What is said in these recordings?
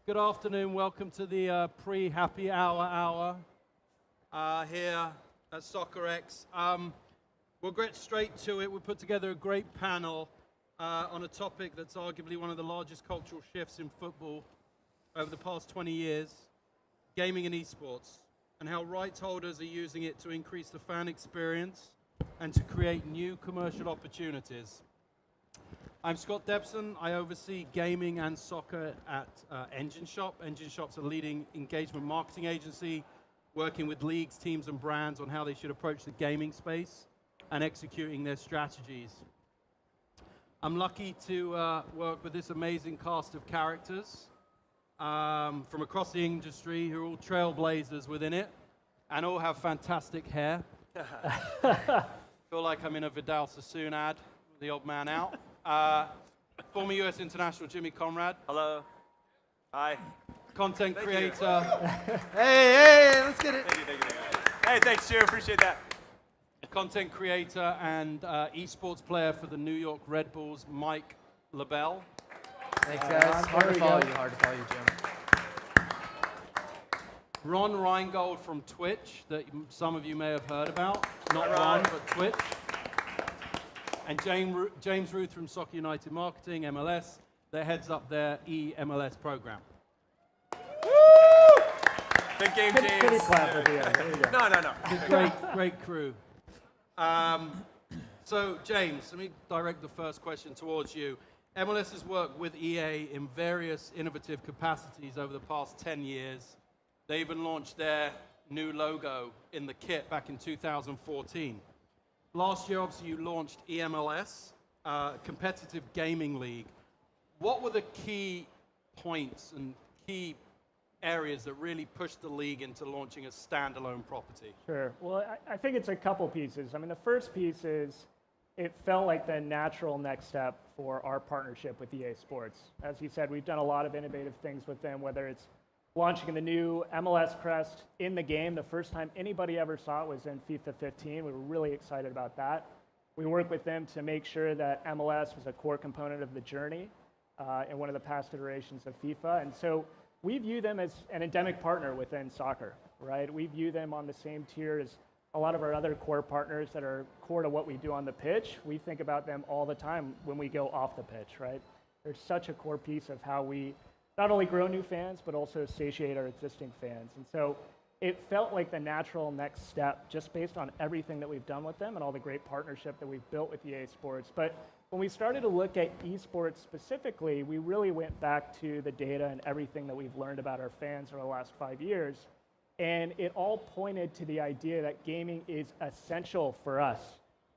Good afternoon. Welcome to the pre-happy hour here at Soccerex. We'll get straight to it. We put together a great panel on a topic that's arguably one of the largest cultural shifts in football over the past 20 years, gaming and esports, and how rights holders are using it to increase the fan experience and to create new commercial opportunities. I'm Scott Debson. I oversee gaming and soccer at Engine Shop. Engine Shop's a leading engagement marketing agency working with leagues, teams, and brands on how they should approach the gaming space and executing their strategies. I'm lucky to work with this amazing cast of characters from across the industry who are all trailblazers within it and all have fantastic hair. Feel like I'm in a Vidal Sassoon ad, the old man out. Former US international Jimmy Conrad. Hello. Hi. Content Thank creator. Hey, let's get it. Thank you. Hey, thanks, Stu. Appreciate that. Content creator and esports player for the New York Red Bulls, Mike LaBelle. Thanks, guys. Hard to follow you, Jim. Ron Reingold from Twitch, that some of you may have heard about. Not Ron, but Twitch. And James Ruth from Soccer United Marketing, MLS, that heads up their MLS program. Woo! Big game, James. Pretty clap at the end. There you go. No. Great crew. So, James, let me direct the first question towards you. MLS has worked with EA in various innovative capacities over the past 10 years. They even launched their new logo in the kit back in 2014. Last year, obviously, you launched EMLS, competitive gaming league. What were the key points and key areas that really pushed the league into launching a standalone property? Sure. Well, I think it's a couple pieces. I mean, the first piece is it felt like the natural next step for our partnership with EA Sports. As you said, we've done a lot of innovative things with them, whether it's launching the new MLS crest in the game. The first time anybody ever saw it was in FIFA 15. We were really excited about that. We worked with them to make sure that MLS was a core component of the journey in one of the past iterations of FIFA. And so we view them as an endemic partner within soccer, right? We view them on the same tier as a lot of our other core partners that are core to what we do on the pitch. We think about them all the time when we go off the pitch, right? They're such a core piece of how we not only grow new fans, but also satiate our existing fans. And so it felt like the natural next step just based on everything that we've done with them and all the great partnership that we've built with EA Sports. But when we started to look at esports specifically, we really went back to the data and everything that we've learned about our fans over the last 5 years. And it all pointed to the idea that gaming is essential for us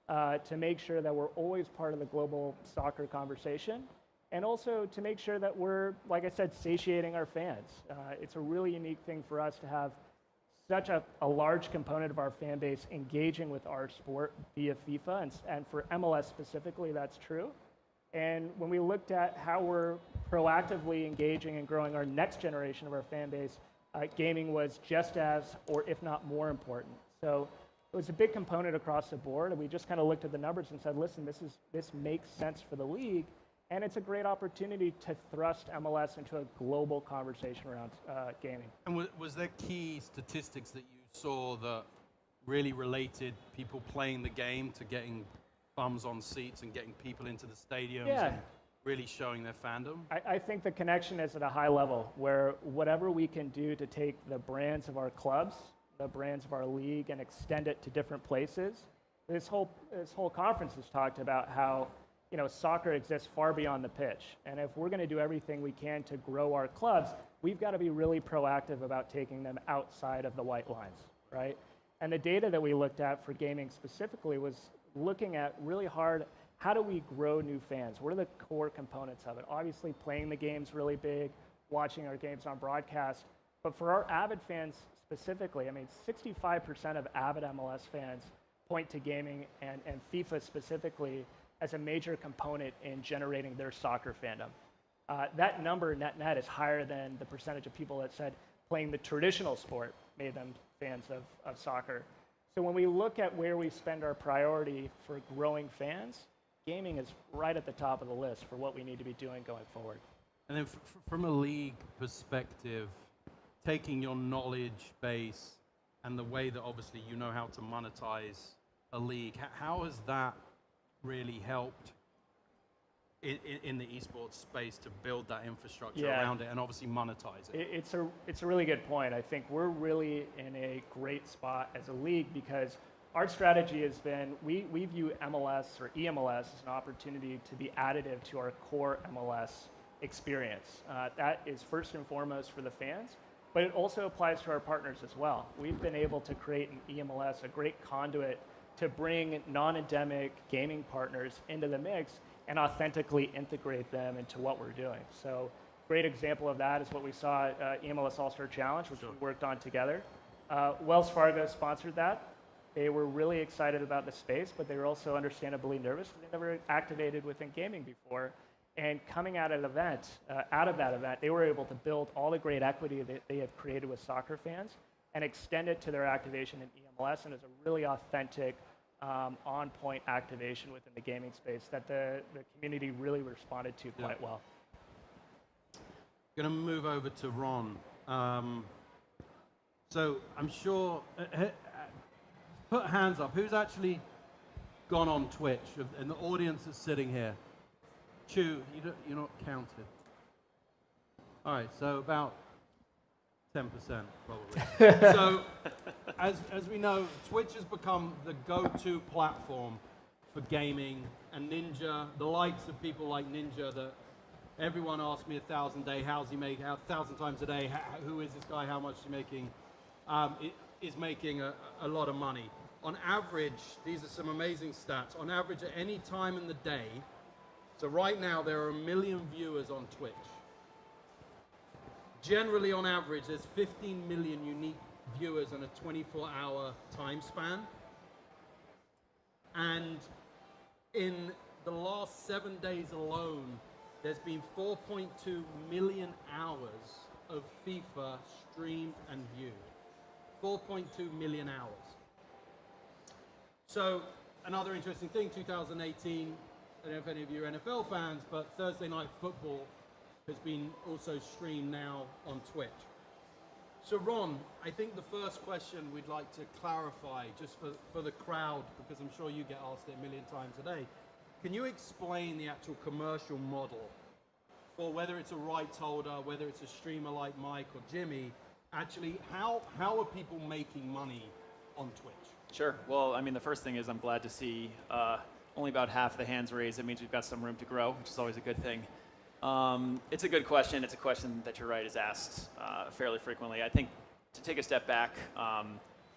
to make sure that we're always part of the global soccer conversation. And also to make sure that we're, like I said, satiating our fans. It's a really unique thing for us to have such a large component of our fan base engaging with our sport via FIFA, and for MLS specifically, that's true. And when we looked at how we're proactively engaging and growing our next generation of our fan base, gaming was just as, or if not more important. So it was a big component across the board, and we just kind of looked at the numbers and said, listen, this makes sense for the league. And it's a great opportunity to thrust MLS into a global conversation around gaming. And was there key statistics that you saw that really related people playing the game to getting bums on seats and getting people into the stadiums and really showing their fandom? I think the connection is at a high level where whatever we can do to take the brands of our clubs, the brands of our league, and extend it to different places. This whole conference has talked about how soccer exists far beyond the pitch. And if we're going to do everything we can to grow our clubs, we've got to be really proactive about taking them outside of the white lines, right? And the data that we looked at for gaming specifically was looking at really hard, how do we grow new fans? What are the core components of it? Obviously, playing the game's really big, watching our games on broadcast. But for our avid fans specifically, I mean, 65% of avid MLS fans point to gaming and FIFA specifically as a major component in generating their soccer fandom. That number net is higher than the percentage of people that said playing the traditional sport made them fans of soccer. So when we look at where we spend our priority for growing fans, gaming is right at the top of the list for what we need to be doing going forward. And then from a league perspective, taking your knowledge base and the way that obviously you know how to monetize a league, how has that really helped in the esports space to build that infrastructure around it and obviously monetize it? It's a really good point. I think we're really in a great spot as a league because our strategy has been, we view MLS or EMLS as an opportunity to be additive to our core MLS experience. That is first and foremost for the fans, but it also applies to our partners as well. We've been able to create an EMLS, a great conduit to bring non-endemic gaming partners into the mix and authentically integrate them into what we're doing. So great example of that is what we saw at EMLS All-Star Challenge, which we worked on together. Wells Fargo sponsored that. They were really excited about the space, but they were also understandably nervous because they never activated within gaming before. And coming out of that event, they were able to build all the great equity that they have created with soccer fans and extend it to their activation in EMLS, and it's a really authentic, on-point activation within the gaming space that the community really responded to quite well. Going to move over to Ron. So I'm sure, put hands up, who's actually gone on Twitch? And the audience that's sitting here. Chew, you're not counted. All right, so about 10% probably. So as we know, Twitch has become the go-to platform for gaming, and Ninja, the likes of people like Ninja that everyone asks me 1,000 day, how's he make 1,000 times a day, who is this guy, how much is he making, is making a lot of money. On average, these are some amazing stats, on average at any time in the day, so right now there are 1 million viewers on Twitch. Generally, on average, there's 15 million unique viewers in a 24-hour time span. And in the last 7 days alone, there's been 4.2 million hours of FIFA streamed and viewed. 4.2 million hours. So another interesting thing, 2018, I don't know if any of you are NFL fans, but Thursday Night Football has been also streamed now on Twitch. So Ron, I think the first question we'd like to clarify, just for the crowd, because I'm sure you get asked it a million times a day, can you explain the actual commercial model for whether it's a rights holder, whether it's a streamer like Mike or Jimmy, actually how are people making money on Twitch? Sure. Well, I mean, the first thing is I'm glad to see only about half of the hands raised. It means we've got some room to grow, which is always a good thing. It's a good question. It's a question that you're right is asked fairly frequently. I think to take a step back,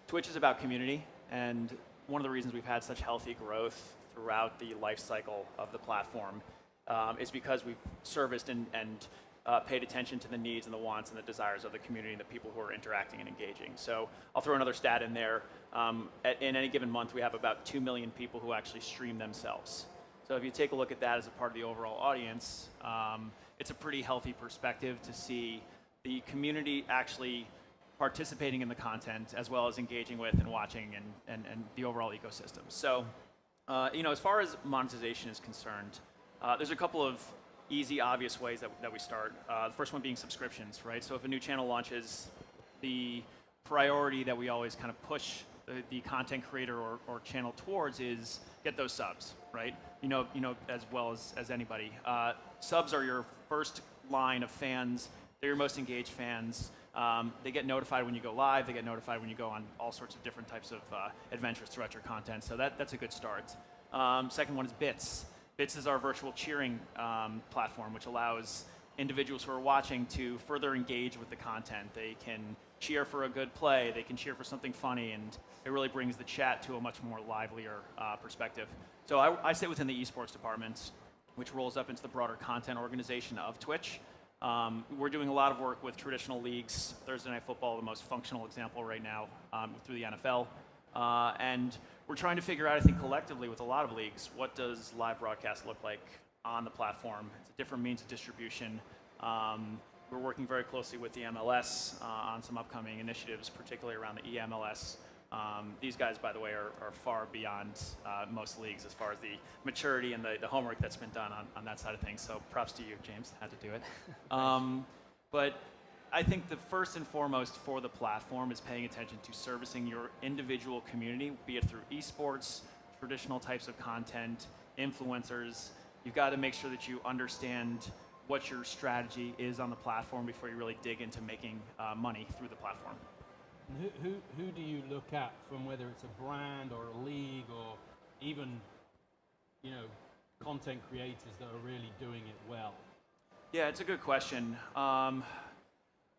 Twitch is about community, and one of the reasons we've had such healthy growth throughout the life cycle of the platform is because we've serviced and paid attention to the needs and the wants and the desires of the community and the people who are interacting and engaging. So I'll throw another stat in there. In any given month, we have about 2 million people who actually stream themselves. So if you take a look at that as a part of the overall audience, it's a pretty healthy perspective to see the community actually participating in the content as well as engaging with and watching and the overall ecosystem. So, as far as monetization is concerned, there's a couple of easy, obvious ways that we start. The first one being subscriptions, right? So if a new channel launches, the priority that we always kind of push the content creator or channel towards is get those subs, right? You know as well as anybody. Subs are your first line of fans. They're your most engaged fans. They get notified when you go live. They get notified when you go on all sorts of different types of adventures throughout your content. So that's a good start. Second one is Bits. Bits is our virtual cheering platform, which allows individuals who are watching to further engage with the content. They can cheer for a good play. They can cheer for something funny, and it really brings the chat to a much more livelier perspective. So I sit within the esports department, which rolls up into the broader content organization of Twitch. We're doing a lot of work with traditional leagues. Thursday Night Football, the most functional example right now through the NFL. And we're trying to figure out, I think, collectively with a lot of leagues, what does live broadcast look like on the platform? It's a different means of distribution. We're working very closely with the MLS on some upcoming initiatives, particularly around the EMLS. These guys, by the way, are far beyond most leagues as far as the maturity and the homework that's been done on that side of things. So props to you, James. Had to do it. But I think the first and foremost for the platform is paying attention to servicing your individual community, be it through esports, traditional types of content, influencers. You've got to make sure that you understand what your strategy is on the platform before you really dig into making money through the platform. And who do you look at from whether it's a brand or a league or even, content creators that are really doing it well? Yeah, it's a good question.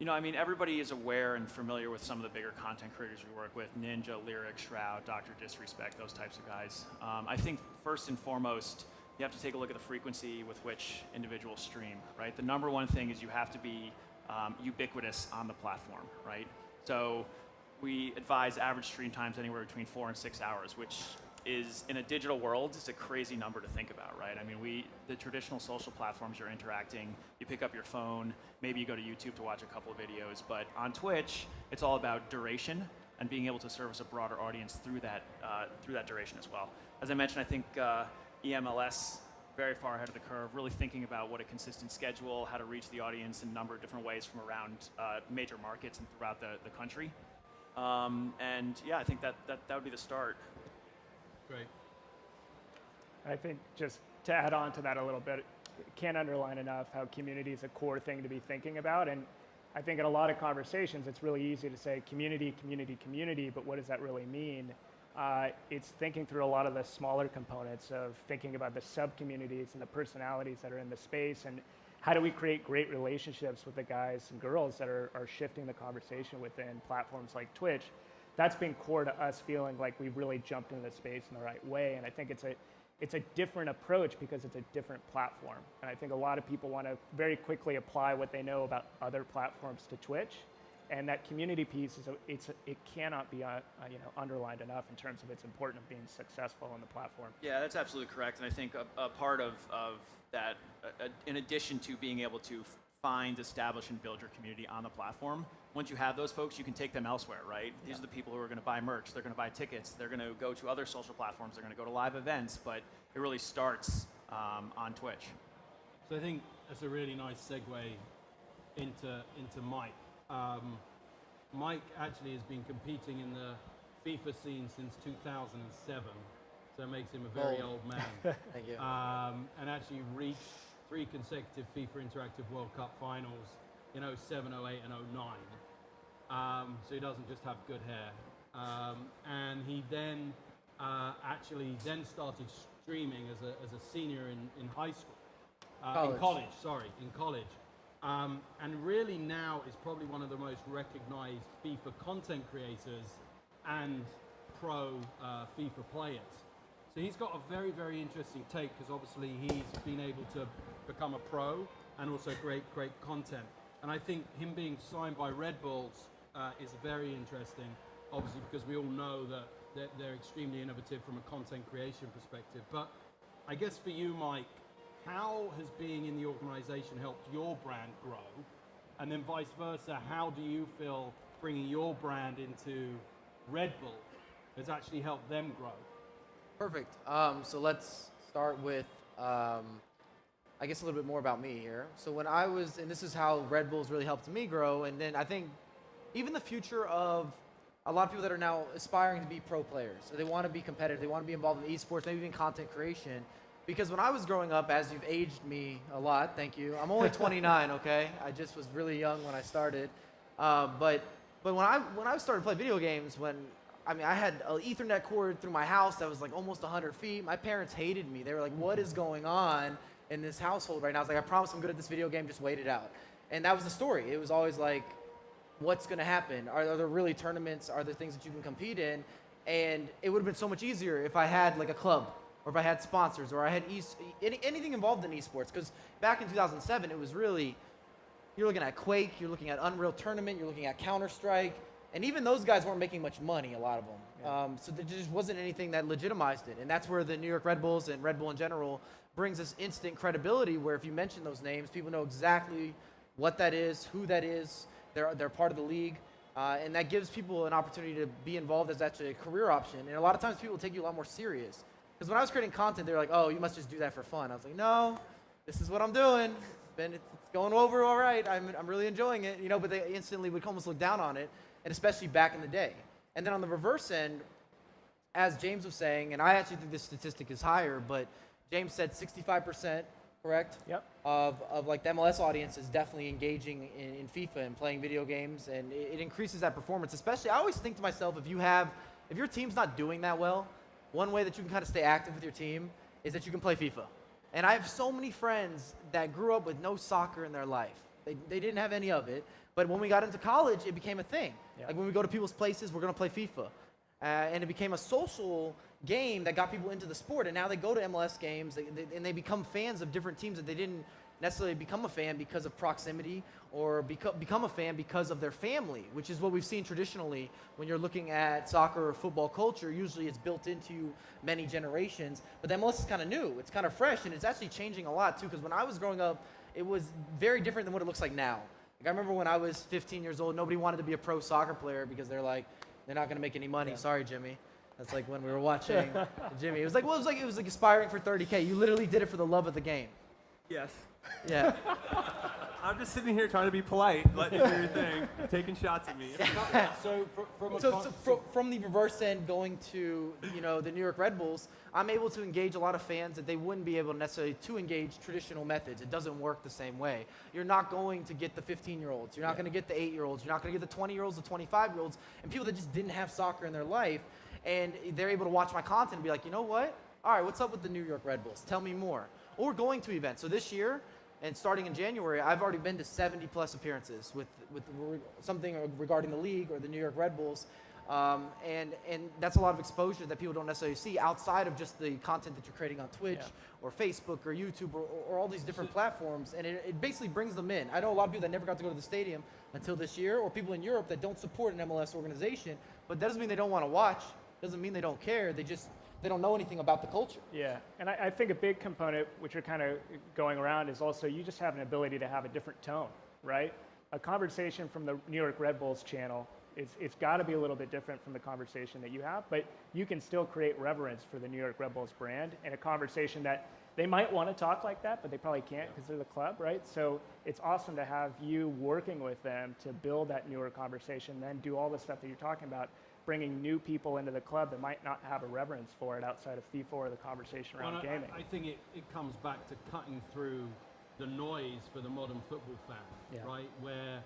Everybody is aware and familiar with some of the bigger content creators we work with, Ninja, Lyric, Shroud, Dr. Disrespect, those types of guys. I think first and foremost, you have to take a look at the frequency with which individuals stream, right? The number one thing is you have to be ubiquitous on the platform, right? So we advise average stream times anywhere between 4 and 6 hours, which is, in a digital world, is a crazy number to think about, right? I mean, the traditional social platforms, you're interacting, you pick up your phone, maybe you go to YouTube to watch a couple of videos, but on Twitch, it's all about duration and being able to service a broader audience through that duration as well. As I mentioned, I think EMLS, very far ahead of the curve, really thinking about what a consistent schedule, how to reach the audience in a number of different ways from around major markets and throughout the country. I think that would be the start. Great. I think just to add on to that a little bit, can't underline enough how community is a core thing to be thinking about. And I think in a lot of conversations, it's really easy to say community, community, community, but what does that really mean? It's thinking through a lot of the smaller components of thinking about the sub-communities and the personalities that are in the space, and how do we create great relationships with the guys and girls that are shifting the conversation within platforms like Twitch. That's been core to us feeling like we've really jumped into the space in the right way. And I think it's a different approach because it's a different platform. And I think a lot of people want to very quickly apply what they know about other platforms to Twitch. And that community piece it cannot be underlined enough in terms of its importance of being successful on the platform. Yeah, that's absolutely correct. And I think a part of that, in addition to being able to find, establish, and build your community on the platform, once you have those folks, you can take them elsewhere, right? These are the people who are going to buy merch, they're going to buy tickets, they're going to go to other social platforms, they're going to go to live events, but it really starts on Twitch. So I think that's a really nice segue into Mike. Mike actually has been competing in the FIFA scene since 2007, so it makes him a very old man. Thank you. And actually reached 3 consecutive FIFA Interactive World Cup finals in 07, 08, and 09. So he doesn't just have good hair. And he then actually started streaming as a senior in high school. In college. And really now is probably one of the most recognized FIFA content creators and pro FIFA players. So he's got a very, very interesting take because obviously he's been able to become a pro and also create great content. And I think him being signed by Red Bulls is very interesting, obviously because we all know that they're extremely innovative from a content creation perspective. But I guess for you, Mike, how has being in the organization helped your brand grow? And then vice versa, how do you feel bringing your brand into Red Bull has actually helped them grow? Perfect. So let's start with, I guess, a little bit more about me here. So when I was, and this is how Red Bulls really helped me grow, and then I think even the future of a lot of people that are now aspiring to be pro players. So they want to be competitive, they want to be involved in esports, maybe even content creation. Because when I was growing up, as you've aged me a lot, thank you. I'm only 29, okay? I just was really young when I started. But when I started playing video games, I had an Ethernet cord through my house that was like almost 100 feet. My parents hated me. They were like, what is going on in this household right now? I was like, I promise I'm good at this video game, just wait it out. And that was the story. It was always like, what's going to happen? Are there really tournaments? Are there things that you can compete in? And it would have been so much easier if I had like a club, or if I had sponsors, or I had anything involved in esports. Because back in 2007, it was really, you're looking at Quake, you're looking at Unreal Tournament, you're looking at Counter-Strike, and even those guys weren't making much money, a lot of them. Yeah. So there just wasn't anything that legitimized it. And that's where the New York Red Bulls and Red Bull in general brings us instant credibility, where if you mention those names, people know exactly what that is, who that is, they're part of the league. And that gives people an opportunity to be involved as actually a career option. And a lot of times people take you a lot more serious. Because when I was creating content, they were like, oh, you must just do that for fun. I was like, no, this is what I'm doing. It's going over all right. I'm really enjoying it. But they instantly would almost look down on it, and especially back in the day. And then on the reverse end, as James was saying, and I actually think this statistic is higher, but James said 65%, correct? Yep. Of like the MLS audience is definitely engaging in FIFA and playing video games, and it increases that performance. Especially, I always think to myself, if your team's not doing that well, one way that you can kind of stay active with your team is that you can play FIFA. And I have so many friends that grew up with no soccer in their life. They didn't have any of it, but when we got into college, it became a thing. Yeah. Like when we go to people's places, we're gonna play FIFA. And it became a social game that got people into the sport, and now they go to MLS games and they become fans of different teams that they didn't necessarily become a fan because of proximity or become a fan because of their family, which is what we've seen traditionally when you're looking at soccer or football culture. Usually it's built into many generations, but the MLS is kind of new, it's kind of fresh, and it's actually changing a lot too, because when I was growing up, it was very different than what it looks like now. Like I remember when I was 15 years old, nobody wanted to be a pro soccer player because they're not going to make any money. Yeah. Sorry, Jimmy. That's like when we were watching Jimmy. It was like aspiring for 30K. You literally did it for the love of the game. Yes. Yeah. I'm just sitting here trying to be polite, letting you do your thing, taking shots at me. From the reverse end, going to the New York Red Bulls, I'm able to engage a lot of fans that they wouldn't be able necessarily to engage traditional methods. It doesn't work the same way. You're not going to get the 15-year-olds. You're not going to get the 8-year-olds. You're not going to get the 20-years, the 25-year-olds, and people that just didn't have soccer in their life. And they're able to watch my content and be like, you know what? All right, what's up with the New York Red Bulls? Tell me more. Or going to events. So this year, and starting in January, I've already been to 70+ appearances with something regarding the league or the New York Red Bulls. And that's a lot of exposure that people don't necessarily see outside of just the content that you're creating on Twitch or Facebook or YouTube or all these different platforms. And it basically brings them in. I know a lot of people that never got to go to the stadium until this year, or people in Europe that don't support an MLS organization, but that doesn't mean they don't want to watch. Doesn't mean they don't care. They don't know anything about the culture. Yeah, and I think a big component, which are kind of going around, is also you just have an ability to have a different tone, right? A conversation from the New York Red Bulls channel, it's got to be a little bit different from the conversation that you have, but you can still create reverence for the New York Red Bulls brand in a conversation that they might want to talk like that, but they probably can't because they're the club, right? So it's awesome to have you working with them to build that newer conversation, then do all the stuff that you're talking about, bringing new people into the club that might not have a reverence for it outside of FIFA or the conversation around gaming. I think it comes back to cutting through the noise for the modern football fan, right? Where,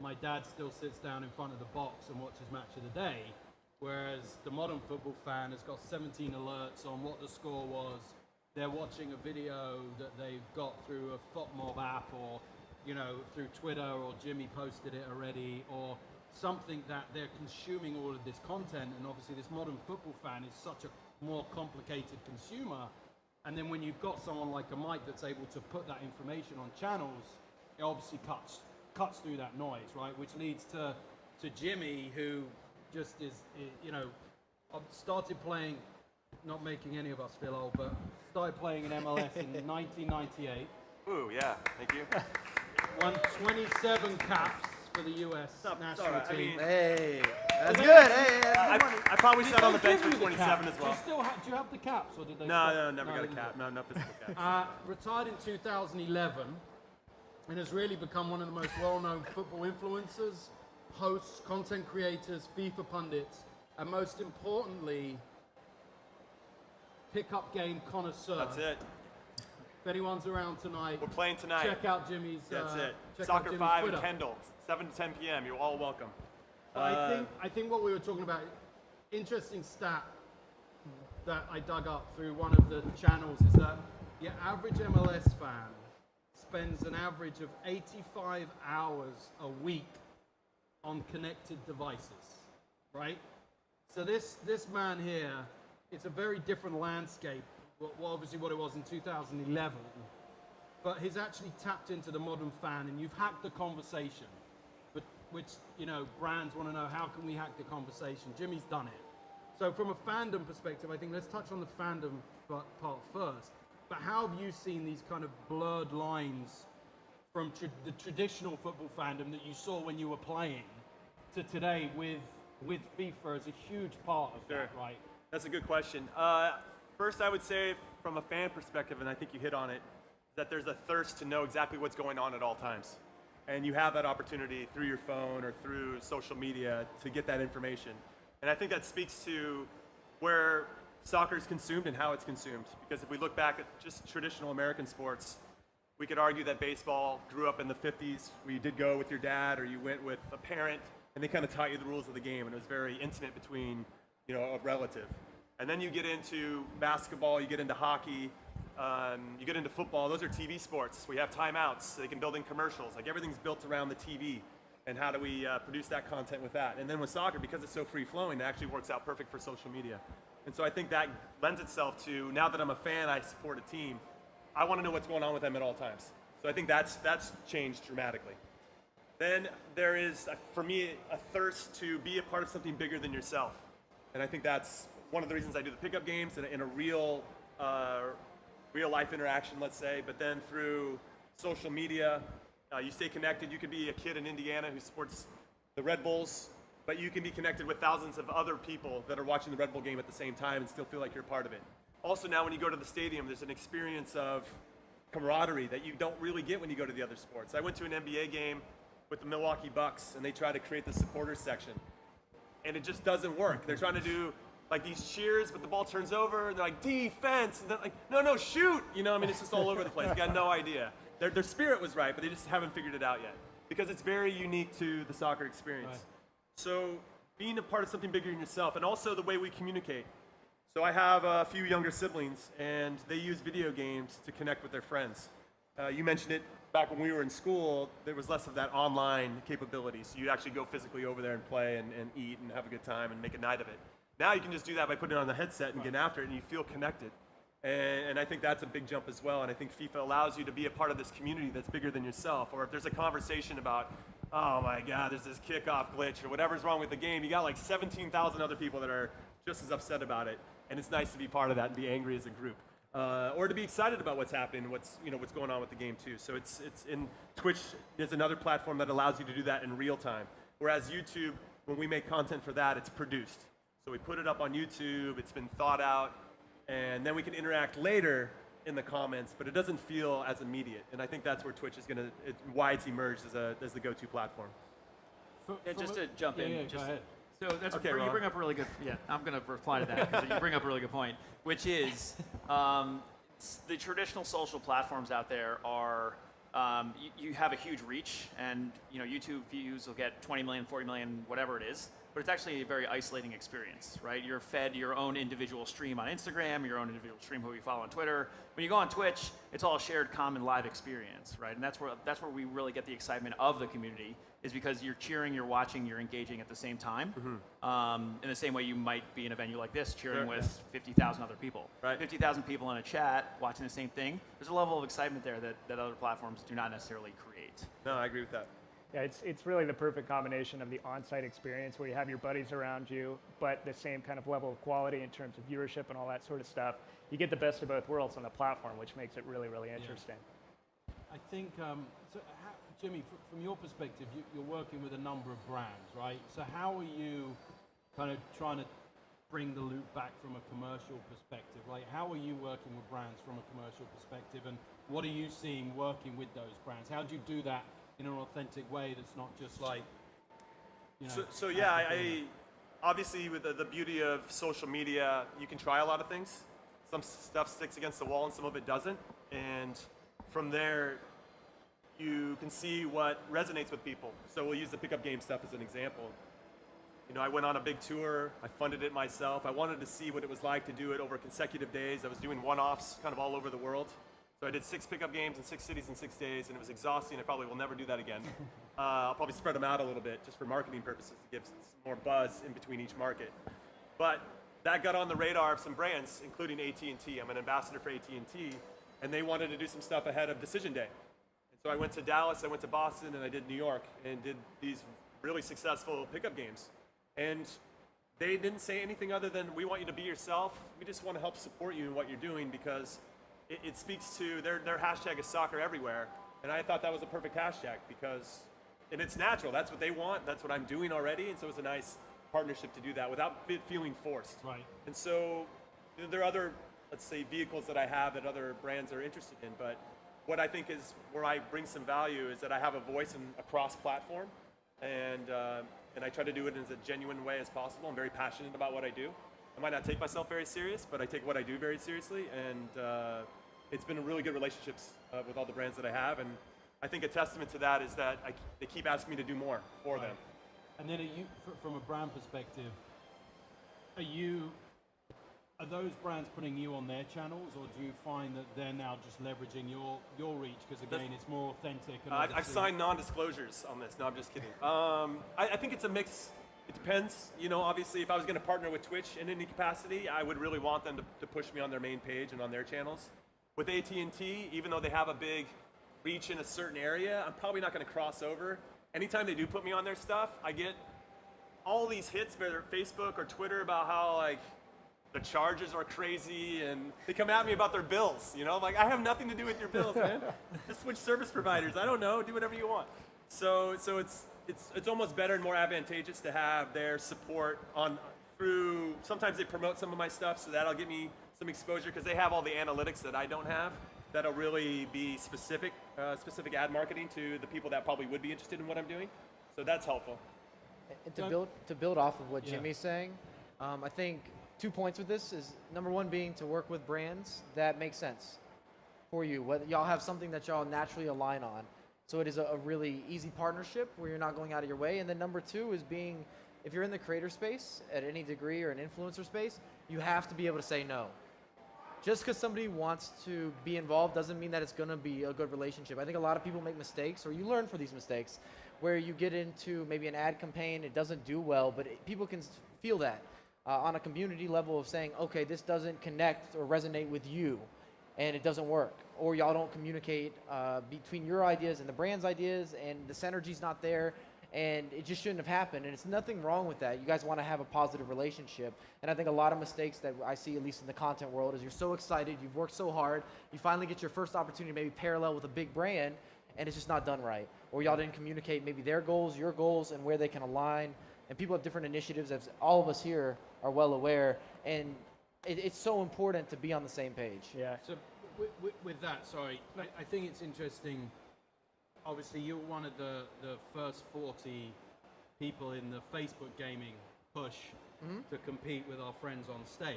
my dad still sits down in front of the box and watches Match of the Day, whereas the modern football fan has got 17 alerts on what the score was. They're watching a video that they've got through a FotMob app or, through Twitter, or Jimmy posted it already, or something that they're consuming all of this content. And obviously this modern football fan is such a more complicated consumer. And then when you've got someone like a Mike that's able to put that information on channels, it obviously cuts through that noise, right? Which leads to Jimmy, who just is, started playing, not making any of us feel old, but started playing in MLS in 1998. Ooh, yeah, thank you. Won 27 caps for the U.S. national team. Hey, that's good. Hey, I probably sat on the bench for 27 as well. Do you have the caps, or did they? No, never got a cap. No physical caps. Retired in 2011, and has really become one of the most well-known football influencers, hosts, content creators, FIFA pundits, and most importantly, pickup game connoisseur. That's it. If anyone's around tonight, we're playing tonight. Check out Jimmy's. That's it. Check Soccer out Jimmy's 5 Twitter. and Kendall, 7 to 10 p.m. You're all welcome. I think what we were talking about, interesting stat that I dug up through one of the channels, is that your average MLS fan spends an average of 85 hours a week on connected devices, right? So this man here, it's a very different landscape, obviously what it was in 2011, but he's actually tapped into the modern fan, and you've hacked the conversation, but which, brands want to know, how can we hack the conversation? Jimmy's done it. So from a fandom perspective, I think let's touch on the fandom part first, but how have you seen these kind of blurred lines from the traditional football fandom that you saw when you were playing to today with FIFA as a huge part of that, right? That's a good question. First, I would say from a fan perspective, and I think you hit on it, that there's a thirst to know exactly what's going on at all times. And you have that opportunity through your phone or through social media to get that information. And I think that speaks to where soccer is consumed and how it's consumed. Because if we look back at just traditional American sports, we could argue that baseball grew up in the 50s, where you did go with your dad or you went with a parent, and they kind of taught you the rules of the game, and it was very intimate between, a relative. And then you get into basketball, you get into hockey, you get into football. Those are TV sports. We have timeouts. They can build in commercials. Like, everything's built around the TV. And how do we produce that content with that? And then with soccer, because it's so free-flowing, it actually works out perfect for social media. And so I think that lends itself to, now that I'm a fan, I support a team, I want to know what's going on with them at all times. So I think that's changed dramatically. Then there is, for me, a thirst to be a part of something bigger than yourself. And I think that's one of the reasons I do the pickup games in a real life interaction, let's say. But then through social media, you stay connected. You could be a kid in Indiana who supports the Red Bulls, but you can be connected with thousands of other people that are watching the Red Bull game at the same time and still feel like you're a part of it. Also, now when you go to the stadium, there's an experience of camaraderie that you don't really get when you go to the other sports. I went to an NBA game with the Milwaukee Bucks, and they try to create the supporters section, and it just doesn't work. They're trying to do like these cheers, but the ball turns over, and they're like, defense, and they're like, no, shoot! It's just all over the place. You got no idea. Their spirit was right, but they just haven't figured it out yet, because it's very unique to the soccer experience. Right. So being a part of something bigger than yourself, and also the way we communicate. So I have a few younger siblings, and they use video games to connect with their friends. You mentioned it back when we were in school. There was less of that online capability, so you'd actually go physically over there and play and eat and have a good time and make a night of it. Now you can just do that by putting it on the headset and getting after it, and you feel connected. And I think that's a big jump as well, and I think FIFA allows you to be a part of this community that's bigger than yourself. Or if there's a conversation about, oh my God, there's this kickoff glitch or whatever's wrong with the game, you got like 17,000 other people that are just as upset about it, and it's nice to be part of that and be angry as a group. Or to be excited about what's happening, what's going on with the game too. So it's in Twitch is another platform that allows you to do that in real time. Whereas YouTube, when we make content for that, it's produced. So we put it up on YouTube, it's been thought out, and then we can interact later in the comments, but it doesn't feel as immediate. And I think that's where Twitch is why it's emerged as the go-to platform. Just to jump in. Go ahead. So that's Okay, you Ron. bring up a really good. Yeah, I'm going to reply to that because you bring up a really good point, which is the traditional social platforms out there are you have a huge reach, and YouTube views will get 20 million, 40 million, whatever it is. But it's actually a very isolating experience, right? You're fed your own individual stream on Instagram, your own individual stream who you follow on Twitter. When you go on Twitch, it's all a shared, common live experience, right? And that's where we really get the excitement of the community, is because you're cheering, you're watching, you're engaging at the same time. Mm-hmm. In the same way you might be in a venue like this, cheering with 50,000 other people. Right. 50,000 people in a chat watching the same thing. There's a level of excitement there that other platforms do not necessarily create. No, I agree with that. Yeah, it's really the perfect combination of the on-site experience where you have your buddies around you, but the same kind of level of quality in terms of viewership and all that sort of stuff. You get the best of both worlds on the platform, which makes it really, really interesting. I think, Jimmy, from your perspective, you're working with a number of brands, right? So how are you kind of trying to bring the loop back from a commercial perspective? Like, how are you working with brands from a commercial perspective, and what are you seeing working with those brands? How do you do that in an authentic way that's not just like, So I obviously with the beauty of social media, you can try a lot of things. Some stuff sticks against the wall and some of it doesn't. And from there, you can see what resonates with people. So we'll use the pickup game stuff as an example. I went on a big tour. I funded it myself. I wanted to see what it was like to do it over consecutive days. I was doing one-offs kind of all over the world. So I did 6 pickup games in 6 cities in 6 days, and it was exhausting. I probably will never do that again. I'll probably spread them out a little bit just for marketing purposes to give some more buzz in between each market. But that got on the radar of some brands, including AT&T. I'm an ambassador for AT&T, and they wanted to do some stuff ahead of Decision Day. And so I went to Dallas, I went to Boston, and I did New York, and did these really successful pickup games. And they didn't say anything other than, we want you to be yourself. We just want to help support you in what you're doing, because it speaks to their hashtag is soccer everywhere, And I thought that was a perfect hashtag because, and it's natural. That's what they want. That's what I'm doing already. And so it's a nice partnership to do that without feeling forced. Right. And so there are other, let's say, vehicles that I have that other brands are interested in. But what I think is where I bring some value is that I have a voice across platform, and I try to do it in as a genuine way as possible. I'm very passionate about what I do. I might not take myself very serious, but I take what I do very seriously, and it's been a really good relationships with all the brands that I have. And I think a testament to that is that they keep asking me to do more for them. And then, are you, from a brand perspective, are those brands putting you on their channels, or do you find that they're now just leveraging your reach because again it's more authentic? And I've signed non-disclosures on this. No, I'm just kidding. I think it's a mix. It depends. You know, obviously, if I was going to partner with Twitch in any capacity, I would really want them to push me on their main page and on their channels. With AT&T, even though they have a big reach in a certain area, I'm probably not going to cross over. Anytime they do put me on their stuff, I get all these hits, whether Facebook or Twitter, about how like the charges are crazy, and they come at me about their bills. You know, I'm like, I have nothing to do with your bills, man. Just switch service providers. I don't know. Do whatever you want. So it's almost better and more advantageous to have their support through. Sometimes they promote some of my stuff, so that'll give me some exposure because they have all the analytics that I don't have. That'll really be specific ad marketing to the people that probably would be interested in what I'm doing. So that's helpful. And to build off of what Jimmy's saying, I think 2 points with this is number one being to work with brands that make sense for you. Whether y'all have something that y'all naturally align on, so it is a really easy partnership where you're not going out of your way. And then number two is being, if you're in the creator space at any degree or an influencer space, you have to be able to say no. Just because somebody wants to be involved doesn't mean that it's going to be a good relationship. I think a lot of people make mistakes, or you learn from these mistakes, where you get into maybe an ad campaign, it doesn't do well, but people can feel that on a community level of saying, okay, this doesn't connect or resonate with you, and it doesn't work. Or y'all don't communicate between your ideas and the brand's ideas, and the synergy's not there, and it just shouldn't have happened. And it's nothing wrong with that. You guys want to have a positive relationship. And I think a lot of mistakes that I see, at least in the content world, is you're so excited, you've worked so hard, you finally get your first opportunity to maybe parallel with a big brand, and it's just not done right. Or y'all didn't communicate maybe their goals, your goals, and where they can align. And people have different initiatives, as all of us here are well aware. And it's so important to be on the same page. Yeah. So with that, sorry, I think it's interesting. Obviously, you're one of the first 40 people in the Facebook gaming push to compete with our friends on stage.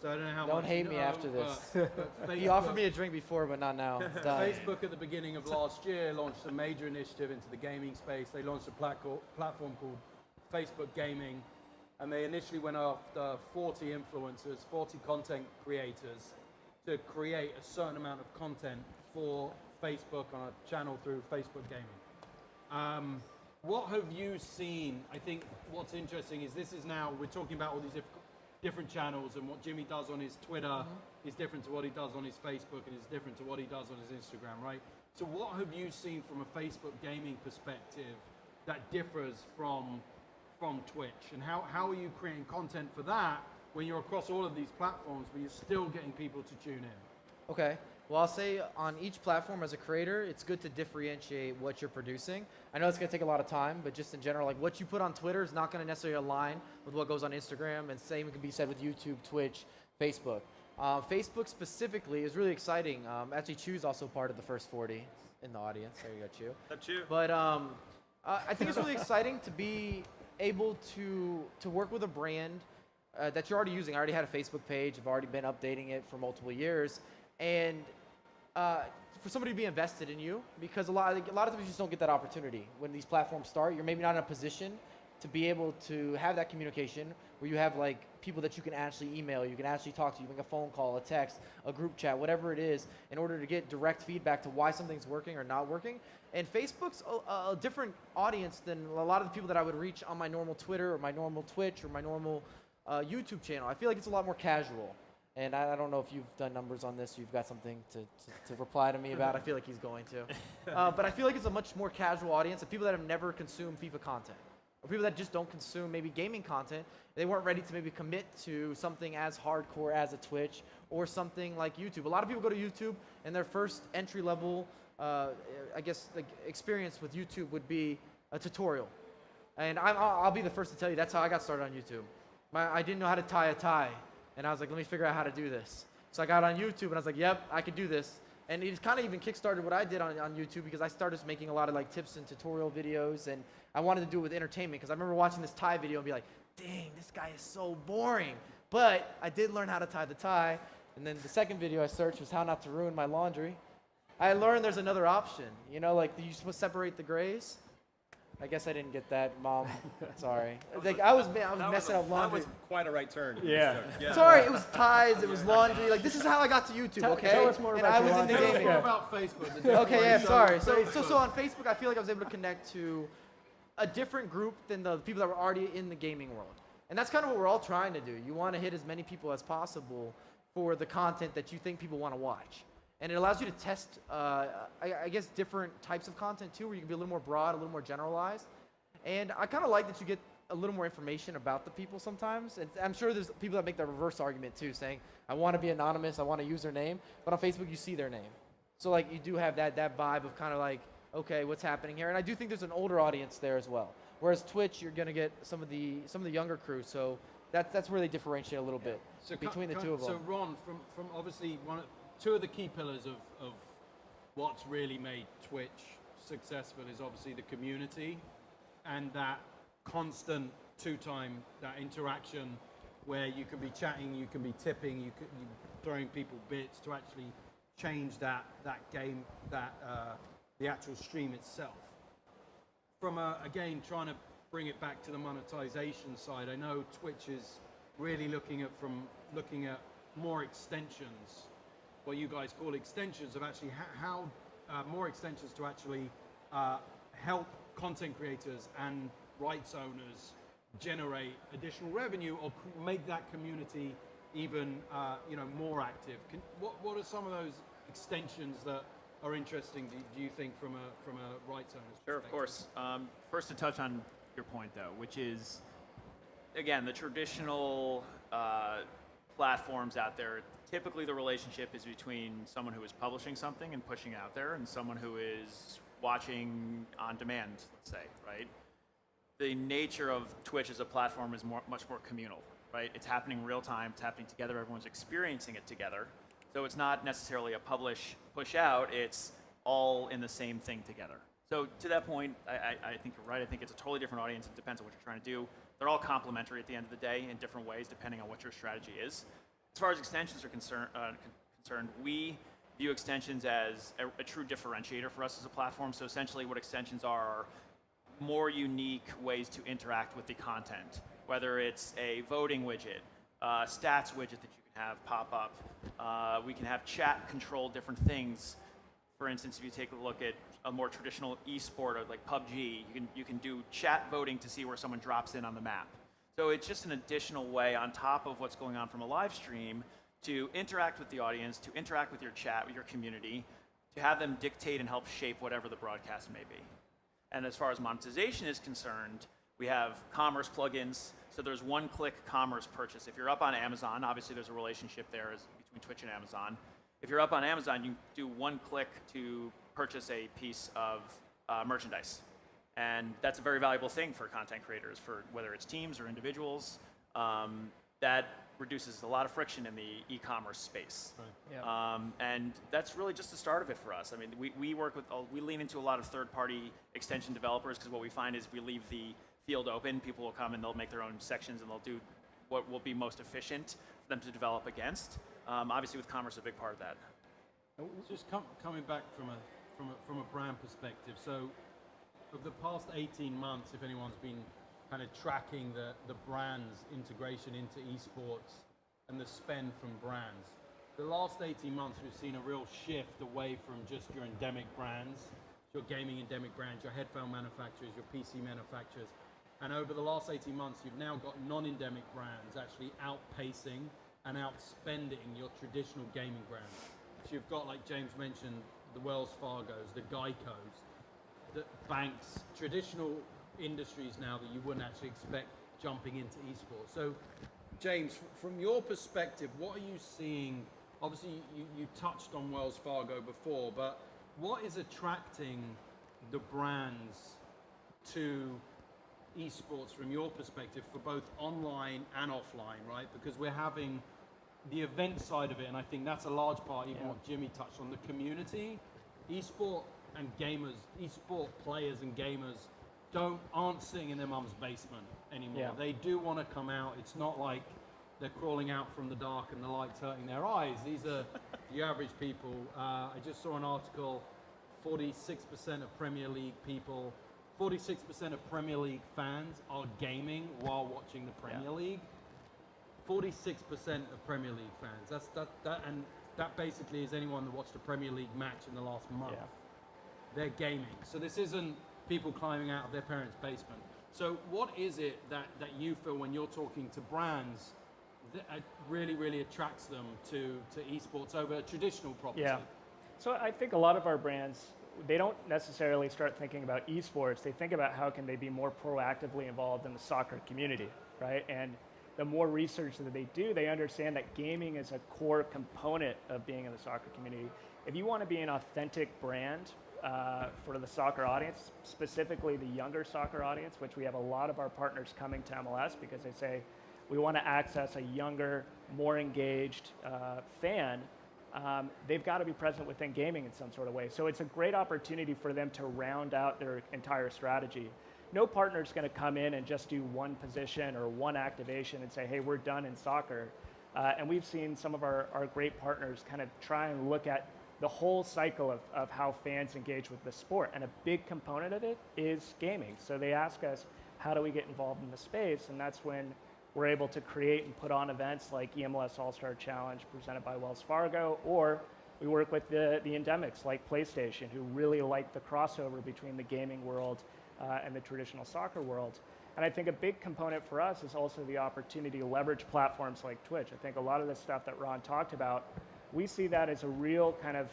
So I don't know how much. Don't hate you me know, but Facebook, he offered me a drink before, but not now. It's done. Facebook at the beginning of last year launched a major initiative into the gaming space. They launched a platform called Facebook Gaming, and they initially went after 40 influencers, 40 content creators, to create a certain amount of content for Facebook on a channel through Facebook Gaming. What have you seen? I think what's interesting is this is now, we're talking about all these different channels, and what Jimmy does on his Twitter is different to what he does on his Facebook, and is different to what he does on his Instagram, right? So what have you seen from a Facebook gaming perspective that differs from Twitch? And how are you creating content for that when you're across all of these platforms, but you're still getting people to tune in? Okay. Well, I'll say on each platform as a creator, it's good to differentiate what you're producing. I know it's going to take a lot of time, but just in general, like what you put on Twitter is not going to necessarily align with what goes on Instagram, and same can be said with YouTube, Twitch, Facebook. Facebook specifically is really exciting. Actually, Chew's also part of the first 40 in the audience. There you go, Chew. That's Chew. But I think it's really exciting to be able to work with a brand that you're already using. I already had a Facebook page. I've already been updating it for multiple years. And for somebody to be invested in you, because a lot of times you just don't get that opportunity. When these platforms start, you're maybe not in a position to be able to have that communication where you have like people that you can actually email, you can actually talk to, you make a phone call, a text, a group chat, whatever it is, in order to get direct feedback to why something's working or not working. And Facebook's a different audience than a lot of the people that I would reach on my normal Twitter or my normal Twitch or my normal YouTube channel. I feel like it's a lot more casual. And I don't know if you've done numbers on this, you've got something to reply to me about. I feel like he's going to. But I feel like it's a much more casual audience of people that have never consumed FIFA content. Or people that just don't consume maybe gaming content. They weren't ready to maybe commit to something as hardcore as a Twitch or something like YouTube. A lot of people go to YouTube and their first entry level I guess, like experience with YouTube would be a tutorial. And I'll be the first to tell you that's how I got started on YouTube. I didn't know how to tie a tie, and I was like, let me figure out how to do this. So I got on YouTube, and I was like, yep, I could do this. And it kind of even kickstarted what I did on YouTube, because I started making a lot of like tips and tutorial videos, and I wanted to do it with entertainment, because I remember watching this tie video and be like, dang, this guy is so boring. But I did learn how to tie the tie, and then the second video I searched was how not to ruin my laundry. I learned there's another option, you know, like you're supposed to separate the grays. I guess I didn't get that, Mom. Sorry. Like I was messing up laundry. That was quite a right turn. Yeah. Sorry, it was ties, it was laundry. Like this is how I got to YouTube, okay? Tell us more and about I your was into laundry. gaming. More Yeah. about Facebook. Okay, yeah, sorry. So Facebook. on Facebook, I feel like I was able to connect to a different group than the people that were already in the gaming world. And that's kind of what we're all trying to do. You want to hit as many people as possible for the content that you think people want to watch. And it allows you to test, I guess, different types of content too, where you can be a little more broad, a little more generalized. And I kind of like that you get a little more information about the people sometimes. And I'm sure there's people that make the reverse argument too, saying, I want to be anonymous, I want to use their name. But on Facebook, you see their name. So like you do have that vibe of kind of like, okay, what's happening here? And I do think there's an older audience there as well. Whereas Twitch, you're going to get some of the younger crew. So that's where they differentiate a little bit between the two of them. So Ron, from obviously two of the key pillars of what's really made Twitch successful is obviously the community and that constant that interaction where you can be chatting, you can be tipping, you throwing people bits to actually change that game, the actual stream itself. From again, trying to bring it back to the monetization side, I know Twitch is really looking at more extensions, what you guys call extensions of actually how more extensions to actually help content creators and rights owners generate additional revenue or make that community even more active. What are some of those extensions that are interesting, do you think, from a rights owner's perspective? Sure, of course. First to touch on your point, though, which is, again, the traditional platforms out there, typically the relationship is between someone who is publishing something and pushing out there and someone who is watching on demand, let's say, right? The nature of Twitch as a platform is much more communal, right? It's happening real time, it's happening together, everyone's experiencing it together. So it's not necessarily a publish, push out, it's all in the same thing together. So to that point, I think you're right. I think it's a totally different audience. It depends on what you're trying to do. They're all complementary at the end of the day in different ways, depending on what your strategy is. As far as extensions are concerned, we view extensions as a true differentiator for us as a platform. So essentially what extensions are more unique ways to interact with the content, whether it's a voting widget, stats widget that you can have pop up. We can have chat control different things. For instance, if you take a look at a more traditional esport like PUBG, you can do chat voting to see where someone drops in on the map. So it's just an additional way on top of what's going on from a live stream to interact with the audience, to interact with your chat, with your community, to have them dictate and help shape whatever the broadcast may be. And as far as monetization is concerned, we have commerce plugins. So there's one-click commerce purchase. If you're up on Amazon, obviously there's a relationship there between Twitch and Amazon. If you're up on Amazon, you do one click to purchase a piece of merchandise. And that's a very valuable thing for content creators, for whether it's teams or individuals. That reduces a lot of friction in the e-commerce space. Right. Yeah. And that's really just the start of it for us. I mean, we lean into a lot of third-party extension developers because what we find is if we leave the field open, people will come and they'll make their own sections and they'll do what will be most efficient for them to develop against. Obviously, with commerce, a big part of that. Just coming back from a brand perspective. So, over the past 18 months, if anyone's been kind of tracking the brand's integration into esports and the spend from brands, the last 18 months we've seen a real shift away from just your endemic brands, your gaming endemic brands, your headphone manufacturers, your PC manufacturers. And over the last 18 months, you've now got non-endemic brands actually outpacing and outspending your traditional gaming brands. So you've got, like James mentioned, the Wells Fargos, the Geicos, the banks, traditional industries now that you wouldn't actually expect jumping into esports. So, James, from your perspective, what are you seeing? Obviously, you touched on Wells Fargo before, but what is attracting the brands to esports from your perspective for both online and offline, right? Because we're having the event side of it, and I think that's a large part, even what Jimmy touched on, the community. Esport and gamers, esport players and gamers aren't sitting in their mum's basement anymore. Yeah. They do want to come out. It's not like they're crawling out from the dark and the light's hurting their eyes. These are the average people. I just saw an article, 46% of Premier League people, 46% of Premier League fans are gaming while watching the Premier League. 46% of Premier League fans. And that basically is anyone that watched a Premier League match in the last month. Yeah. They're gaming. So this isn't people climbing out of their parents' basement. So what is it that you feel when you're talking to brands that really, really attracts them to esports over a traditional property? Yeah. So I think a lot of our brands, they don't necessarily start thinking about esports. They think about how can they be more proactively involved in the soccer community, right? And the more research that they do, they understand that gaming is a core component of being in the soccer community. If you want to be an authentic brand for the soccer audience, specifically the younger soccer audience, which we have a lot of our partners coming to MLS because they say, we want to access a younger, more engaged fan, they've got to be present within gaming in some sort of way. So it's a great opportunity for them to round out their entire strategy. No partner's going to come in and just do one position or one activation and say, hey, we're done in soccer. And we've seen some of our great partners kind of try and look at the whole cycle of how fans engage with the sport. And a big component of it is gaming. So they ask us, how do we get involved in the space? And that's when we're able to create and put on events like EMLS All-Star Challenge presented by Wells Fargo, or we work with the endemics like PlayStation, who really like the crossover between the gaming world and the traditional soccer world. And I think a big component for us is also the opportunity to leverage platforms like Twitch. I think a lot of the stuff that Ron talked about, we see that as a real kind of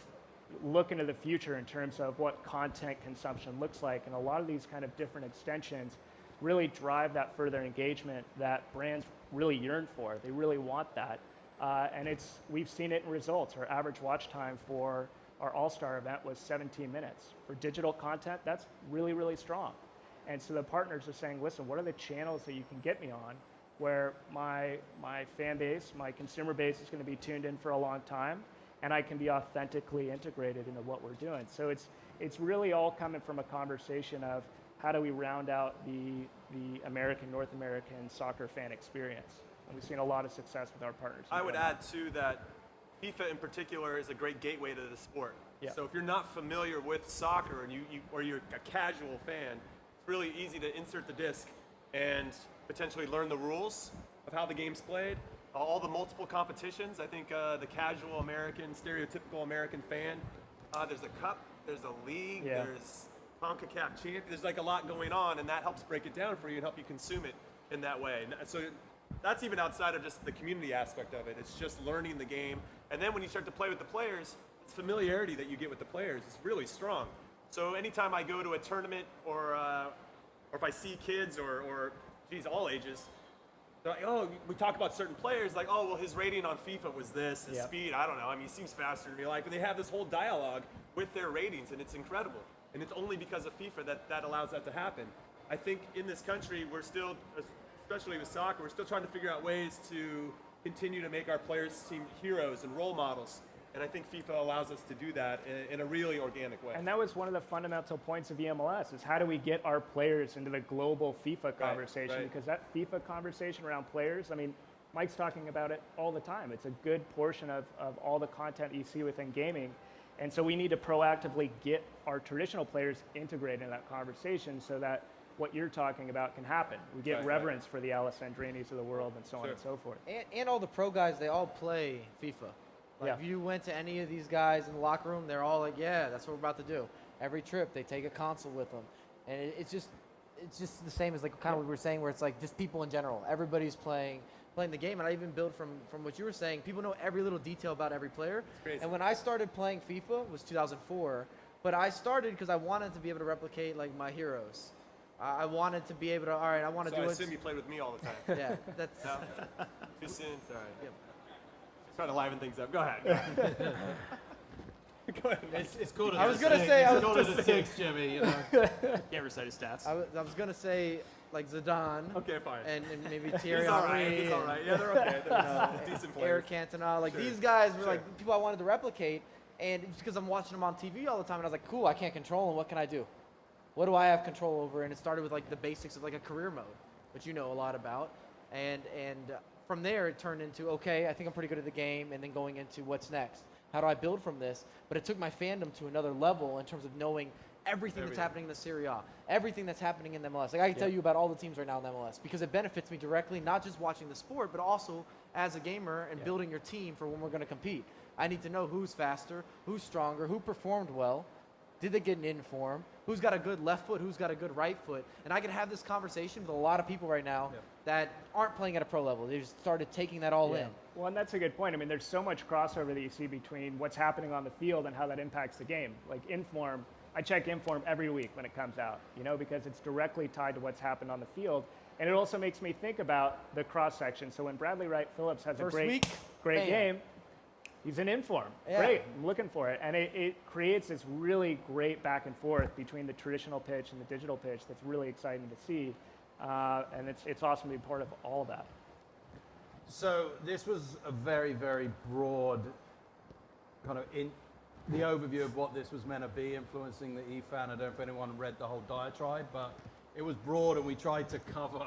look into the future in terms of what content consumption looks like. And a lot of these kind of different extensions really drive that further engagement that brands really yearn for. They really want that. And we've seen it in results. Our average watch time for our All-Star event was 17 minutes. For digital content, that's really, really strong. And so the partners are saying, listen, what are the channels that you can get me on where my fan base, my consumer base is going to be tuned in for a long time, and I can be authentically integrated into what we're doing. So it's really all coming from a conversation of how do we round out the North American soccer fan experience. And we've seen a lot of success with our partners. I would add, too, that FIFA in particular is a great gateway to the sport. Yeah. So if you're not familiar with soccer and or you're a casual fan, it's really easy to insert the disc and potentially learn the rules of how the game's played. All the multiple competitions, I think the casual American, stereotypical American fan, there's a cup, there's a league, there's CONCACAF champion, there's like a lot going on, and that helps break it down for you and help you consume it in that way. And so that's even outside of just the community aspect of it. It's just learning the game. And then when you start to play with the players, it's familiarity that you get with the players is really strong. So anytime I go to a tournament or if I see kids or geez, all ages, they're like, oh, we talk about certain players, like, oh, well, his rating on FIFA was this, his speed, I don't know. I mean, he seems faster to me. Like, and they have this whole dialogue with their ratings, and it's incredible. And it's only because of FIFA that allows that to happen. I think in this country, we're still, especially with soccer, we're still trying to figure out ways to continue to make our players seem heroes and role models. And I think FIFA allows us to do that in a really organic way. And that was one of the fundamental points of EMLS, is how do we get our players into the global FIFA conversation? Right. Because that FIFA conversation around players, I mean, Mike's talking about it all the time. It's a good portion of all the content you see within gaming. And so we need to proactively get our traditional players integrated in that conversation so that what you're talking about can happen. We get reverence for the Alessandrinis of the world and so on and so forth. And all the pro guys, they all play FIFA. Like if you went to any of these guys in the locker room, they're all like, yeah, that's what we're about to do. Every trip, they take a console with them. And it's just the same as like kind of what we were saying, where it's like just people in general. Everybody's playing the game. And I even build from what you were saying. People know every little detail about every player. And when I started playing FIFA, it was 2004. But I started because I wanted to be able to replicate like my heroes. I wanted to be able to, all right, I want to do it. So I assume you played with me all the time. Yeah, that's... No? Too soon? Sorry. Yep. Trying to liven things up. Go ahead. Go ahead. It's called I was gonna say, I was called it a six, Jimmy. You know. Can't recite his stats. I was gonna say like Zidane. Okay, fine. And maybe Thierry He's all right. Henry. He's all right. Yeah, they're okay. They're decent players. Eric Cantona. Like Sure. these guys were Sure. like people I wanted to replicate. And it's because I'm watching them on TV all the time, and I was like, cool, I can't control them. What can I do? What do I have control over? And it started with like the basics of like a career mode, which you know a lot about. And from there, it turned into, okay, I think I'm pretty good at the game, and then going into what's next. How do I build from this? But it took my fandom to another level in terms of knowing everything that's happening in the Serie A, everything that's happening in the MLS. Like I can tell you about all the teams right now in the MLS because it benefits me directly, not just watching the sport, but also as a gamer and building your team for when we're going to compete. I need to know who's faster, who's stronger, who performed well, did they get an in-form, who's got a good left foot, who's got a good right foot. And I can have this conversation with a lot of people right now that aren't playing at a pro level. They just started taking that all in. Well, and that's a good point. I mean, there's so much crossover that you see between what's happening on the field and how that impacts the game. Like Inform, I check Inform every week when it comes out, you know, because it's directly tied to what's happened on the field. And it also makes me think about the cross-section. So when Bradley Wright Phillips has First a great week, game, he's in Inform. Yeah. Great, I'm looking for it. And it creates this really great back and forth between the traditional pitch and the digital pitch that's really exciting to see. And it's awesome to be part of all of that. So this was a very, very broad kind of the overview of what this was meant to be, influencing the E-fan. I don't know if anyone read the whole diatribe, but it was broad and we tried to cover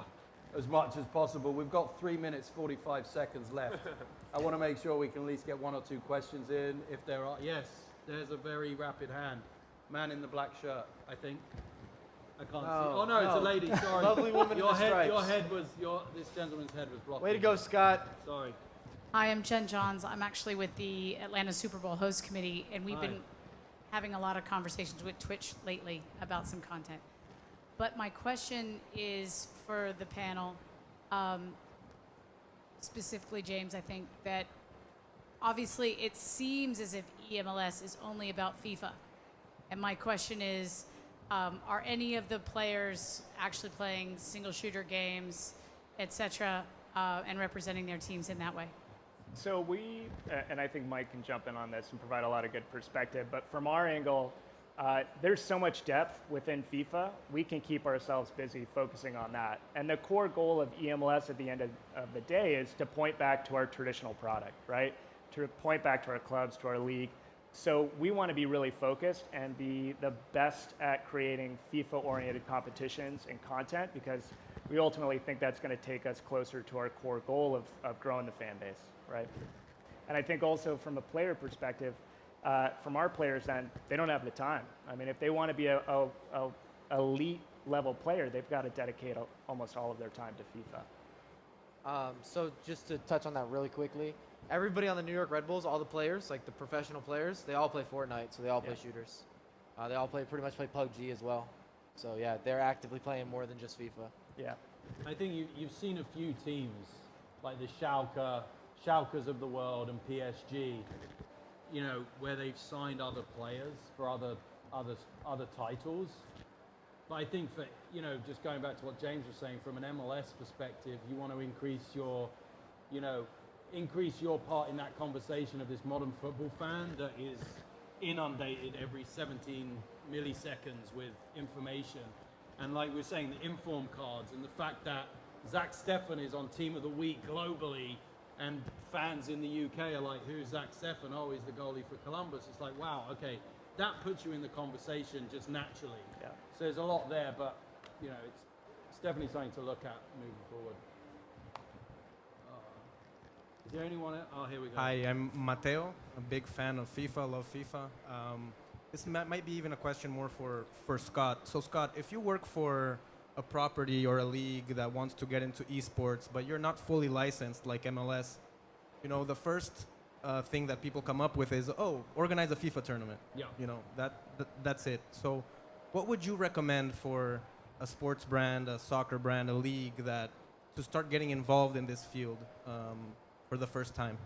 as much as possible. We've got 3 minutes, 45 seconds left. I want to make sure we can at least get 1 or 2 questions in if there are. Yes, there's a very rapid hand. Man in the black shirt, I think. I can't see. Oh no, it's a lady. Sorry. Lovely woman in Your the head. stripes. Your head was. This gentleman's head was blocked. Way to go, Scott. Sorry. Hi, I'm Jen Johns. I'm actually with the Atlanta Super Bowl host committee, and we've been having a lot of conversations with Twitch lately about some content. But my question is for the panel, specifically James, I think that obviously it seems as if EMLS is only about FIFA. And my question is, are any of the players actually playing single shooter games, et cetera, and representing their teams in that way? So we, and I think Mike can jump in on this and provide a lot of good perspective, but from our angle, there's so much depth within FIFA, we can keep ourselves busy focusing on that. And the core goal of EMLS at the end of the day is to point back to our traditional product, right? To point back to our clubs, to our league. So we want to be really focused and be the best at creating FIFA-oriented competitions and content because we ultimately think that's going to take us closer to our core goal of growing the fan base, right? And I think also from a player perspective, from our players then, they don't have the time. I mean, if they want to be a elite level player, they've got to dedicate almost all of their time to FIFA. So just to touch on that really quickly, everybody on the New York Red Bulls, all the players, like the professional players, they all play Fortnite, so they all play shooters. They all pretty much play PUBG as well. So yeah, they're actively playing more than just FIFA. Yeah. I think you've seen a few teams like the Schalkes of the world and PSG, you know, where they've signed other players for other titles. But I think for, you know, just going back to what James was saying, from an MLS perspective, you want to increase your part in that conversation of this modern football fan that is inundated every 17 milliseconds with information. And like we were saying, the inform cards and the fact that Zach Steffen is on Team of the Week globally and fans in the UK are like, who's Zach Steffen? Oh, he's the goalie for Columbus. It's like, wow, okay, that puts you in the conversation just naturally. Yeah. So there's a lot there, but you know, it's definitely something to look at moving forward. Is there anyone else? Oh, here we go. Hi, I'm Mateo, a big fan of FIFA, love FIFA. This might be even a question more for Scott. So Scott, if you work for a property or a league that wants to get into esports, but you're not fully licensed like MLS, you know, the first thing that people come up with is, oh, organize a FIFA tournament. Yeah. You know, that's it. So what would you recommend for a sports brand, a soccer brand, a league to start getting involved in this field for the first time?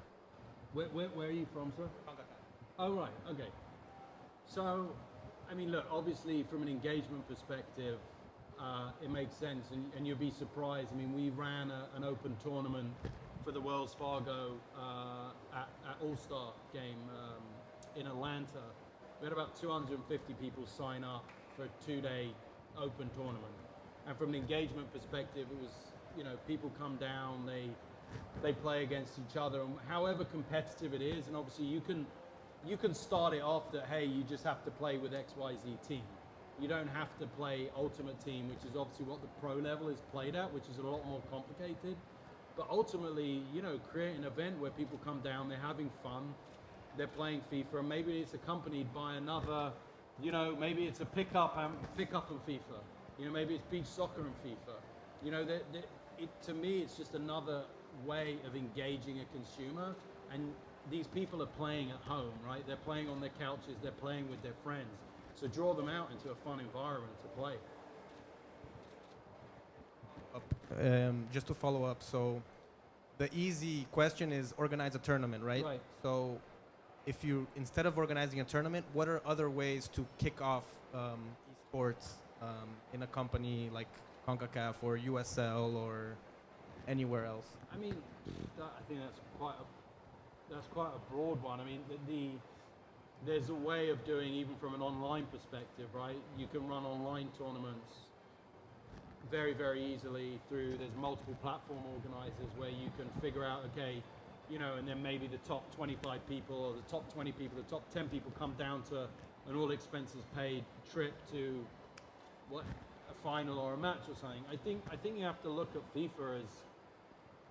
Where are you from, sir? Oh, right, okay. So, I mean, look, obviously from an engagement perspective, it makes sense, and you'll be surprised. I mean, we ran an open tournament for the Wells Fargo at All-Star game in Atlanta, we had about 250 people sign up for a 2-day open tournament. And from an engagement perspective, it was, you know, people come down, they play against each other, and however competitive it is, and obviously you can start it off that, hey, you just have to play with XYZ team. You don't have to play Ultimate Team, which is obviously what the pro level is played at, which is a lot more complicated. But ultimately, you know, create an event where people come down, they're having fun, they're playing FIFA, and maybe it's accompanied by another, you know, maybe it's a pickup and FIFA. You know, maybe it's beach soccer and FIFA. You know, to me, it's just another way of engaging a consumer. And these people are playing at home, right? They're playing on their couches, they're playing with their friends. So draw them out into a fun environment to play. Just to follow up, so the easy question is organize a tournament, right? Right. So if you, instead of organizing a tournament, what are other ways to kick off esports in a company like CONCACAF or USL or anywhere else? I mean, I think that's quite a broad one. I mean, there's a way of doing, even from an online perspective, right? You can run online tournaments very, very easily through, there's multiple platform organizers where you can figure out, okay, you know, and then maybe the top 25 people or the top 20 people, the top 10 people come down to an all expenses paid trip to a final or a match or something. I think you have to look at FIFA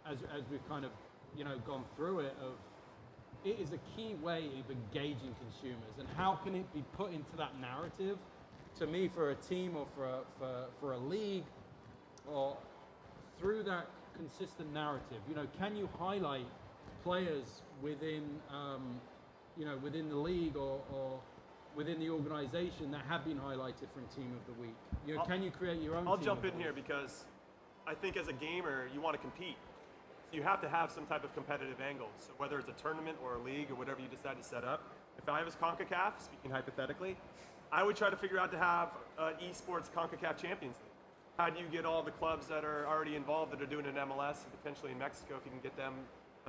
as we've kind of, you know, gone through it, of it is a key way of engaging consumers, and how can it be put into that narrative? To me, for a team or for a league, or through that consistent narrative, you know, can you highlight players within, you know, within the league or within the organization that have been highlighted from Team of the Week? You know, can you create your own? I'll team jump of in the here week? because I think as a gamer, you want to compete. You have to have some type of competitive angle. So whether it's a tournament or a league or whatever you decide to set up, if I was CONCACAF, speaking hypothetically, I would try to figure out to have esports CONCACAF Champions League. How do you get all the clubs that are already involved that are doing an MLS and potentially in Mexico, if you can get them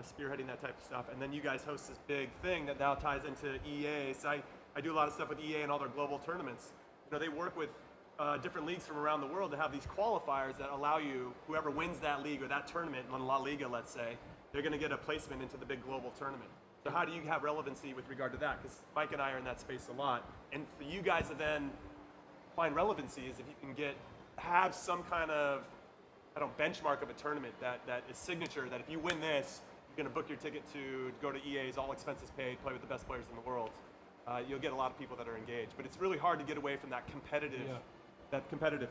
spearheading that type of stuff, and then you guys host this big thing that now ties into EA. So I do a lot of stuff with EA and all their global tournaments. You know, they work with different leagues from around the world to have these qualifiers that allow you, whoever wins that league or that tournament, in La Liga, let's say, they're going to get a placement into the big global tournament. So how do you have relevancy with regard to that? Because Mike and I are in that space a lot. And for you guys to then find relevancy is if you can have some kind of, I don't know, benchmark of a tournament that is signature, that if you win this, you're going to book your ticket to go to EA's, all expenses paid, play with the best players in the world. You'll get a lot of people that are engaged. But it's really hard to get away from that competitive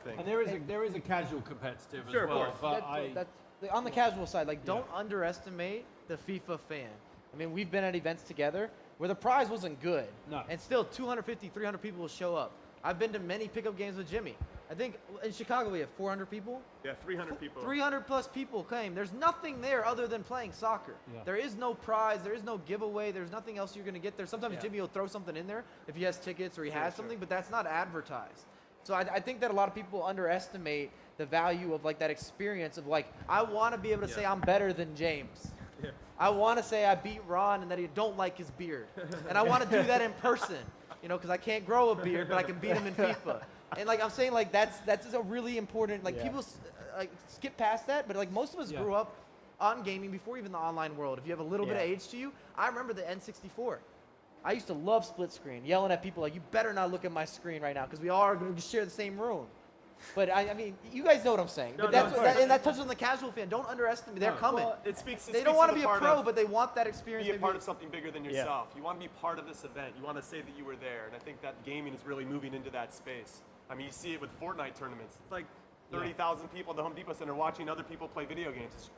thing. And there is a casual competitive Sure, as well. of But That's on the casual side, like, don't underestimate the FIFA fan. I mean, we've been at events together where the prize wasn't good. No. And still 250, 300 people will show up. I've been to many pickup games with Jimmy. I think in Chicago we have 400 people. Yeah, 300 people. 300 plus people came. There's nothing there other than playing soccer. Yeah. There is no prize. There is no giveaway. There's nothing else you're going to get there. Sometimes Jimmy will throw something in there if he has tickets or he has something, but that's not advertised. So I think that a lot of people underestimate the value of like that experience of like, I want to be able to say I'm better than James. Yeah. I want to say I beat Ron and that he don't like his beard. And I want to do that in person, you know, because I can't grow a beard, but I can beat him in FIFA. And like I'm saying, like that's a really important, like people like skip past that, but like most of us grew up on gaming before even the online world. If you have a little bit of age to you, I remember the N64. I used to love split screen, yelling at people like, you better not look at my screen right now because we all are going to share the same room. But I mean, you guys know what I'm saying. No, But that's no, and that touches on the casual fan. Don't underestimate. They're coming. Well, it speaks. They don't want to be a pro, but they want that experience. Be a maybe- part of something bigger than yourself. You want to be part of this event. You want to say that you were there. And I think that gaming is really moving into that space. I mean, you see it with Fortnite tournaments. It's like 30,000 people at the Home Depot Center watching other people play video games. It's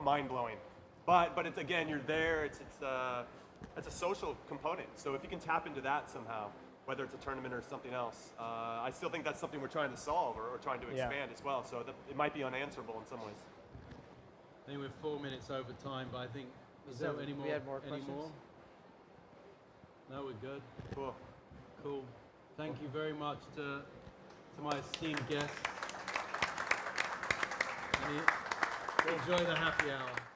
mind blowing. But it's again, you're there. It's a social component. So if you can tap into that somehow, whether it's a tournament or something else, I still think that's something we're trying to solve or trying to expand as well. So it might be unanswerable in some ways. I think we're 4 minutes over time, but I think, is there any more? We had more any questions? more? No, we're good. Cool. Cool. Thank you very much to my esteemed guests. Enjoy the happy hour.